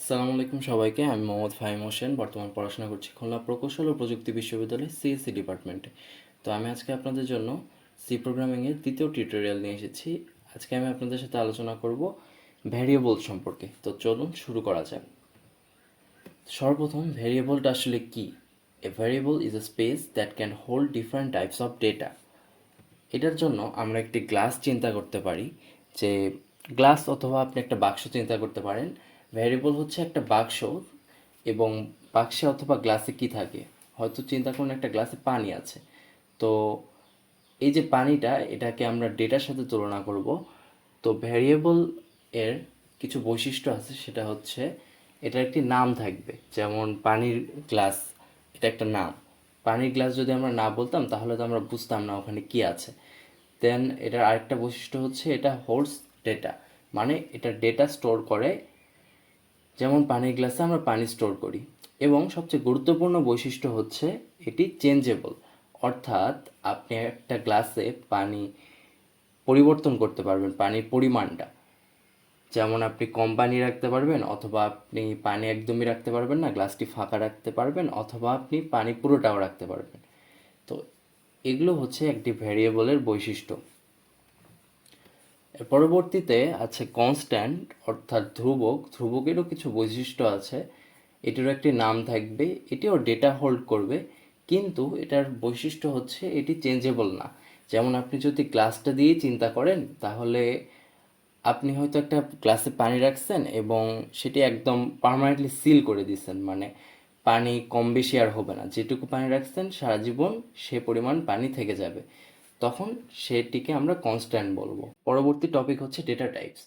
আসসালামু আলাইকুম সবাইকে। আমি মোহাম্মদ ফাহিম হোসেন। বর্তমান পড়াশোনা করছি খুলনা প্রকৌশল ও প্রযুক্তি বিশ্ববিদ্যালয়ে সিএসসি ডিপার্টমেন্টে। তো আমি আজকে আপনাদের জন্য সি প্রোগ্রামিংয়ের দ্বিতীয় টিউটোরিয়াল নিয়ে এসেছি। আজকে আমি আপনাদের সাথে আলোচনা করব ভ্যারিয়েবল সম্পর্কে। তো চলুন শুরু করা যাক। সর্বপ্রথম ভ্যারিয়েবলটা আসলে কি? এ variable is a space that can hold different types of data. এটার জন্য আমরা একটি গ্লাস চিন্তা করতে পারি, যে গ্লাস অথবা আপনি একটা বাক্স চিন্তা করতে পারেন। ভ্যারিয়েবল হচ্ছে একটা বাক্স, এবং বাক্সে অথবা গ্লাসে কি থাকে, হয়তো চিন্তা করুন একটা গ্লাসে পানি আছে। তো এই যে পানিটা, এটাকে আমরা ডেটার সাথে তুলনা করব। তো ভ্যারিয়েবল এর কিছু বৈশিষ্ট্য আছে, সেটা হচ্ছে এটার একটি নাম থাকবে। যেমন পানির গ্লাস, এটা একটা নাম। পানির গ্লাস যদি আমরা না বলতাম তাহলে তো আমরা বুঝতাম না ওখানে কি আছে। দেন এটার আরেকটা বৈশিষ্ট্য হচ্ছে এটা হোল্ডস ডেটা, মানে এটা ডেটা স্টোর করে। যেমন পানির গ্লাসে আমরা পানি স্টোর করি। এবং সবচেয়ে গুরুত্বপূর্ণ বৈশিষ্ট্য হচ্ছে এটি চেঞ্জেবল, অর্থাৎ আপনি একটা গ্লাসে পানি পরিবর্তন করতে পারবেন পানির পরিমাণটা। যেমন আপনি কম পানি রাখতে পারবেন, অথবা আপনি পানি একদমই রাখতে পারবেন না, গ্লাসটি ফাঁকা রাখতে পারবেন, অথবা আপনি পানি পুরোটাও রাখতে পারবেন। তো এগুলো হচ্ছে একটি ভ্যারিয়েবলের বৈশিষ্ট্য। এর পরবর্তীতে আছে কনস্ট্যান্ট, অর্থাৎ ধ্রুবক। ধ্রুবকেরও কিছু বৈশিষ্ট্য আছে। এটিরও একটি নাম থাকবে, এটিও ডেটা হোল্ড করবে, কিন্তু এটার বৈশিষ্ট্য হচ্ছে এটি চেঞ্জেবল না। যেমন আপনি যদি গ্লাসটা দিয়ে চিন্তা করেন, তাহলে আপনি হয়তো একটা গ্লাসে পানি রাখছেন এবং সেটি একদম পার্মানেন্টলি সিল করে দিয়েছেন, মানে পানি কম বেশি আর হবে না, যেটুকু পানি রাখছেন সারা জীবন সে পরিমাণ পানি থেকে যাবে। তখন সেটিকে আমরা কনস্ট্যান্ট বলবো। পরবর্তী টপিক হচ্ছে ডেটা টাইপস।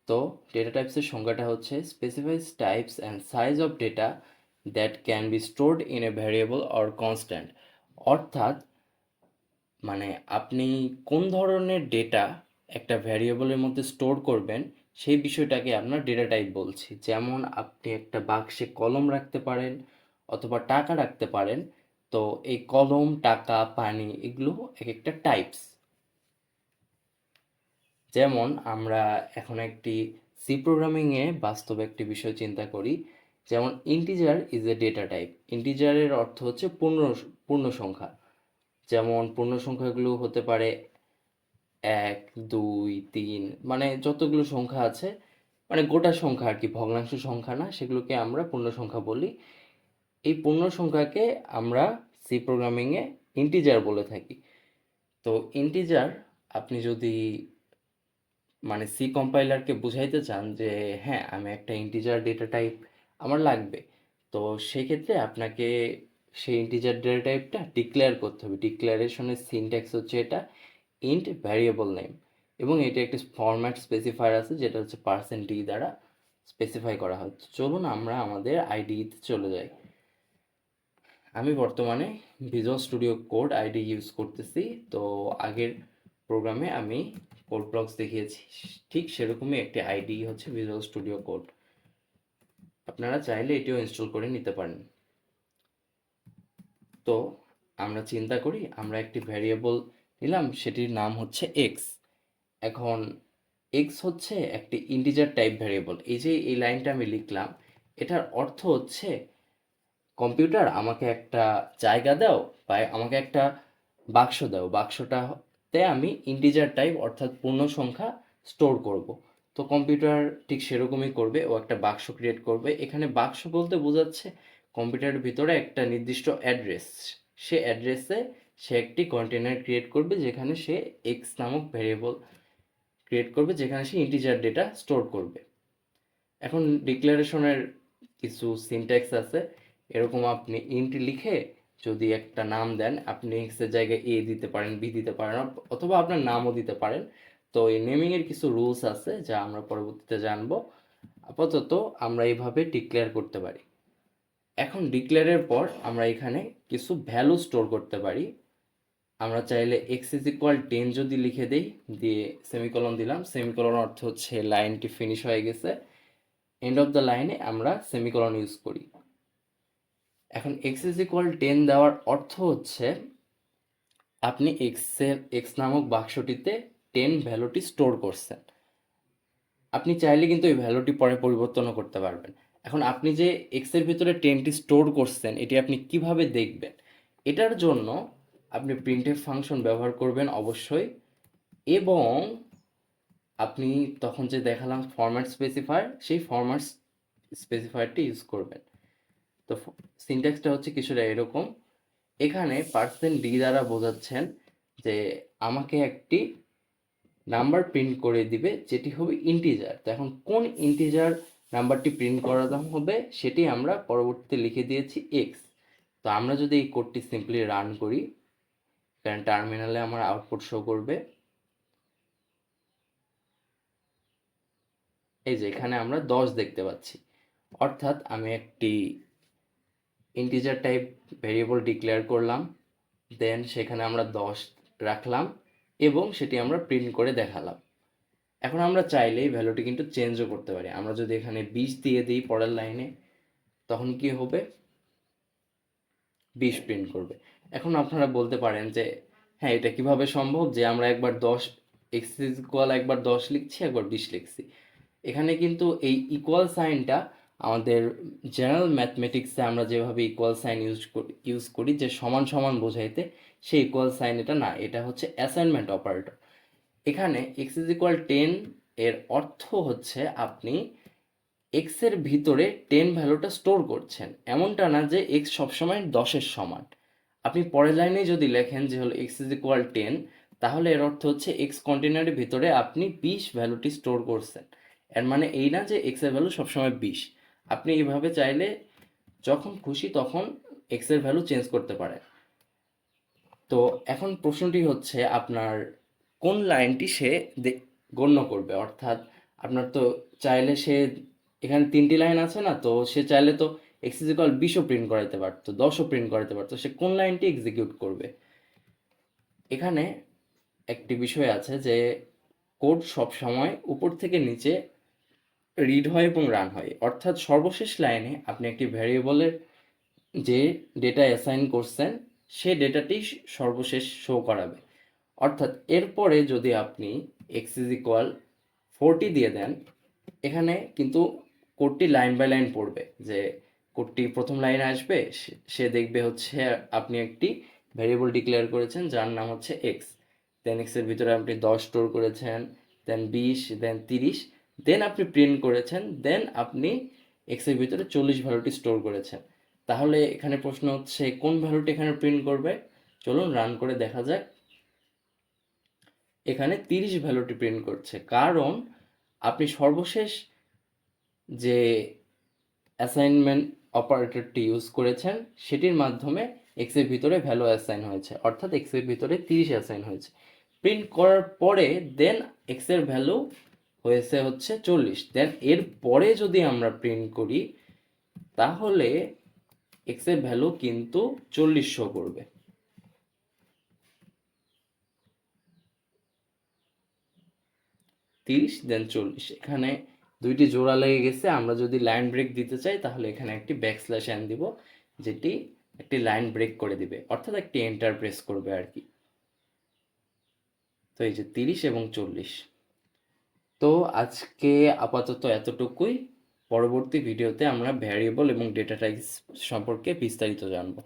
তো ডেটা টাইপসের সংজ্ঞাটা হচ্ছে specifies types and size of data that can be stored in a variable or constant. অর্থাৎ মানে আপনি কোন ধরনের ডেটা একটা ভ্যারিয়েবলের মধ্যে স্টোর করবেন, সেই বিষয়টাকে আপনার ডেটা টাইপ বলছি। যেমন আপনি একটা বাক্সে কলম রাখতে পারেন, অথবা টাকা রাখতে পারেন। তো এই কলম, টাকা, পানি, এগুলো এক একটা টাইপস। যেমন আমরা এখন একটি সি প্রোগ্রামিংয়ে বাস্তব একটি বিষয় চিন্তা করি। যেমন integer is a data type. ইন্টিজারের অর্থ হচ্ছে পূর্ণ সংখ্যা। যেমন পূর্ণ সংখ্যাগুলো হতে পারে 1, 2, 3, মানে যতগুলো সংখ্যা আছে, মানে গোটা সংখ্যা আর কি, ভগ্নাংশ সংখ্যা না, সেগুলোকে আমরা পূর্ণ সংখ্যা বলি। এই পূর্ণ সংখ্যাকে আমরা সি প্রোগ্রামিংয়ে ইন্টিজার বলে থাকি। তো ইন্টিজার আপনি যদি মানে সি কম্পাইলারকে বুঝাইতে চান যে হ্যাঁ, আমি একটা ইন্টিজার ডেটা টাইপ আমার লাগবে, তো সেক্ষেত্রে আপনাকে সেই ইন্টিজার ডেটা টাইপটা ডিক্লেয়ার করতে হবে। ডিক্লারেশনের সিনট্যাক্স হচ্ছে এটা ইন্ট ভ্যারিয়েবল নেম, এবং এটা একটি ফরম্যাট স্পেসিফায়ার আছে যেটা হচ্ছে %d দ্বারা স্পেসিফাই করা হয়। তো চলুন আমরা আমাদের আইডিতে চলে যাই। আমি বর্তমানে visual studio code ID use করতেছি। তো আগের প্রোগ্রামে আমি কোড ব্লকস দেখিয়েছি, ঠিক সেরকমই একটি আইডি হচ্ছে ভিজুয়াল স্টুডিও কোড। আপনারা চাইলে এটিও ইনস্টল করে নিতে পারেন। তো আমরা চিন্তা করি আমরা একটি ভ্যারিয়েবল নিলাম, সেটির নাম হচ্ছে এক্স। এখন এক্স হচ্ছে একটি ইন্টিজার টাইপ ভ্যারিয়েবল। এই যে এই লাইনটা আমি লিখলাম, এটার অর্থ হচ্ছে কম্পিউটার আমাকে একটা জায়গা দাও, বা আমাকে একটা বাক্স দাও, বাক্সটাতে আমি ইন্টিজার টাইপ অর্থাৎ পূর্ণ সংখ্যা স্টোর করব। তো কম্পিউটার ঠিক সেরকমই করবে, ও একটা বাক্স ক্রিয়েট করবে। এখানে বাক্স বলতে বোঝাচ্ছে কম্পিউটারের ভিতরে একটা নির্দিষ্ট অ্যাড্রেস, সে অ্যাড্রেসে সে একটি কন্টেনার ক্রিয়েট করবে, যেখানে সে এক্স নামক ভ্যারিয়েবল ক্রিয়েট করবে, যেখানে সে ইন্টিজার ডেটা স্টোর করবে। এখন ডিক্লারেশনের কিছু সিনট্যাক্স আছে। এরকম আপনি ইন্ট লিখে যদি একটা নাম দেন, আপনি এক্স এর জায়গায় এ দিতে পারেন, বি দিতে পারেন, অথবা আপনার নামও দিতে পারেন। তো এই নেমিংয়ের কিছু রুলস আছে যা আমরা পরবর্তীতে জানবো। আপাতত আমরা এইভাবে ডিক্লেয়ার করতে পারি। এখন ডিক্লেয়ারের পর আমরা এখানে কিছু ভ্যালু স্টোর করতে পারি। আমরা চাইলে এক্স ইজ ইকুয়াল 10 যদি লিখে দেই, দিয়ে সেমিকলন দিলাম। সেমিকলন অর্থ হচ্ছে লাইনটি ফিনিশ হয়ে গেছে। এন্ড অফ দ্য লাইনে আমরা সেমিকলন ইউজ করি। এখন এক্স ইজ ইকুয়াল 10 দেওয়ার অর্থ হচ্ছে আপনি এক্স নামক বাক্সটিতে 10 ভ্যালুটি স্টোর করছেন। আপনি চাইলে কিন্তু এই ভ্যালুটি পরে পরিবর্তনও করতে পারবেন। এখন আপনি যে এক্সের ভিতরে 10টি স্টোর করছেন এটি আপনি কিভাবে দেখবেন? এটার জন্য আপনি প্রিন্টএফ ফাংশন ব্যবহার করবেন অবশ্যই, এবং আপনি তখন যে দেখালাম ফরম্যাট স্পেসিফায়ার, সেই ফরম্যাট স্পেসিফায়ারটি ইউজ করবেন। তো সিনট্যাক্সটা হচ্ছে কিছুটা এরকম। এখানে %d দ্বারা বোঝাচ্ছেন যে আমাকে একটি নাম্বার প্রিন্ট করে দিবে যেটি হবে ইন্টিজার। তো এখন কোন ইন্টিজার নাম্বারটি প্রিন্ট করানো হবে সেটি আমরা পরবর্তীতে লিখে দিয়েছি এক্স। তো আমরা যদি এই কোডটি সিম্পলি রান করি, কারণ টার্মিনালে আমার আউটপুট শো করবে, এই যে এখানে আমরা 10 দেখতে পাচ্ছি। অর্থাৎ আমি একটি ইন্টিজার টাইপ ভেরিয়েবল ডিক্লেয়ার করলাম, দেন সেখানে আমরা 10 রাখলাম এবং সেটি আমরা প্রিন্ট করে দেখালাম। এখন আমরা চাইলে এই ভ্যালুটি কিন্তু চেঞ্জও করতে পারি। আমরা যদি এখানে 20 দিয়ে দিই পরের লাইনে, তখন কি হবে? 20 প্রিন্ট করবে। এখন আপনারা বলতে পারেন যে হ্যাঁ, এটা কিভাবে সম্ভব যে আমরা একবার 10 এক্স ইজ ইকুয়াল একবার 10 লিখছি, একবার 20 লিখছি। এখানে কিন্তু এই ইকুয়াল সাইনটা আমাদের জেনারেল ম্যাথমেটিক্সে আমরা যেভাবে ইকুয়াল সাইন ইউজ করি যে সমান সমান বোঝাইতে, সেই ইকুয়াল সাইন এটা না, এটা হচ্ছে অ্যাসাইনমেন্ট অপারেটর। এখানে এক্স ইজ ইকুয়াল 10 এর অর্থ হচ্ছে আপনি এক্সের ভিতরে 10 ভ্যালুটা স্টোর করছেন। এমনটা না যে এক্স সবসময় 10-এর সমান। আপনি পরের লাইনে যদি লেখেন যে হলো এক্স ইজ ইকুয়াল 10, তাহলে এর অর্থ হচ্ছে এক্স কন্টেনারের ভিতরে আপনি 20 ভ্যালুটি স্টোর করছেন। এর মানে এই না যে এক্সের ভ্যালু সবসময় 20। আপনি এইভাবে চাইলে যখন খুশি তখন এক্সের ভ্যালু চেঞ্জ করতে পারেন। তো এখন প্রশ্নটি হচ্ছে আপনার কোন লাইনটি সে গণ্য করবে। অর্থাৎ আপনার তো চাইলে সে এখানে 3টি লাইন আছে না, তো সে চাইলে তো এক্স ইজ ইকুয়াল 20ও প্রিন্ট করাতে পারতো, 10ও প্রিন্ট করাতে পারতো। সে কোন লাইনটি এক্সিকিউট করবে? এখানে একটি বিষয় আছে যে কোড সব সময় উপর থেকে নিচে রিড হয় এবং রান হয়। অর্থাৎ সর্বশেষ লাইনে আপনি একটি ভ্যারিয়েবলের যে ডেটা অ্যাসাইন করছেন সে ডেটাটি সর্বশেষ শো করাবে। অর্থাৎ এরপরে যদি আপনি এক্স ইজ ইকুয়াল 40 দিয়ে দেন, এখানে কিন্তু কোডটি লাইন বাই লাইন পড়বে। যে কোডটি প্রথম লাইনে আসবে, সে দেখবে হচ্ছে আপনি একটি ভ্যারিয়েবল ডিক্লেয়ার করেছেন যার নাম হচ্ছে এক্স, দেন এক্সের ভিতরে আপনি 10 স্টোর করেছেন, দেন 20, দেন 30, দেন আপনি প্রিন্ট করেছেন, দেন আপনি এক্সের ভিতরে 40 ভ্যালুটি স্টোর করেছেন। তাহলে এখানে প্রশ্ন হচ্ছে কোন ভ্যালুটি এখানে প্রিন্ট করবে? চলুন রান করে দেখা যাক। এখানে 30 ভ্যালুটি প্রিন্ট করছে, কারণ আপনি সর্বশেষ যে অ্যাসাইনমেন্ট অপারেটরটি ইউজ করেছেন সেটির মাধ্যমে এক্সের ভিতরে ভ্যালু অ্যাসাইন হয়েছে, অর্থাৎ এক্সের ভিতরে 30 অ্যাসাইন হয়েছে। প্রিন্ট করার পরে দেন এক্সের ভ্যালু হয়েছে হচ্ছে 40। দেন এর পরে যদি আমরা প্রিন্ট করি তাহলে এক্সের ভ্যালু কিন্তু 40 শো করবে। তিরিশ দেন 40, এখানে দুইটি জোড়া লেগে গেছে। আমরা যদি লাইন ব্রেক দিতে চাই তাহলে এখানে একটি ব্যাকস্ল্যাশ এন দিব, যেটি একটি লাইন ব্রেক করে দিবে, অর্থাৎ একটি এন্টার প্রেস করবে আর কি। তো এই যে 30 এবং 40। তো আজকে আপাতত এতটুকুই। পরবর্তী ভিডিওতে আমরা ভ্যারিয়েবল এবং ডেটা টাইপস সম্পর্কে বিস্তারিত জানবো।